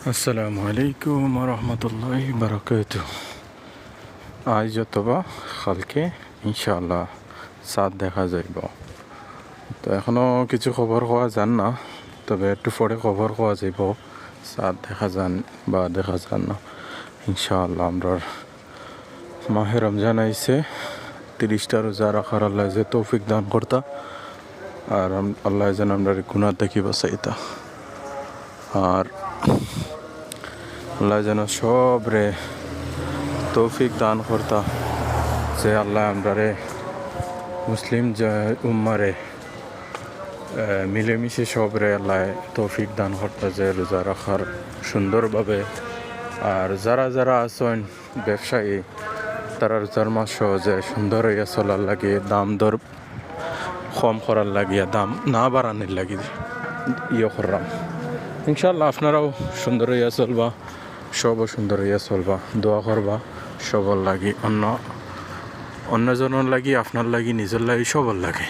আসসালামু আলাইকুম রহমতুল্লাহ বারাকাতু। আজ অথবা কালকে ইনশাআল্লাহ চাঁদ দেখা যাইব। তো এখনও কিছু খবর পাওয়া যান না, তবে একটু পরে খবর পাওয়া যাইব চাঁদ দেখা যান বা দেখা যান না। ইনশাআল্লাহ আমরা মাহে রমজান আইছে, 30টা রোজা রাখার আল্লাহ যে তৌফিক দান করতা, আর আল্লাহ যেন আমরা গুনাহ থেকে বাঁচাইতা, আর আল্লাহ যেন সবরে তৌফিক দান করতা যে আল্লাহ আমরারে মুসলিম উম্মারে মিলেমিশে সবরে আল্লাহ তৌফিক দান করতা যে রোজা রাখার সুন্দরভাবে। আর যারা যারা আছেন ব্যবসায়ী, তারা রোজার মাস সহজে সুন্দর হইয়া চলার লাগে, দাম দর কম করার লাগিয়া, দাম না বাড়ানোর লাগি করলাম। ইনশাল্লাহ আপনারাও সুন্দর হইয়া চলবা, সবও সুন্দর হইয়া চলবা, দোয়া করবা সবর লাগি, অন্যজনের লাগি, আপনার লাগি, নিজের লাগি, সবর লাগে।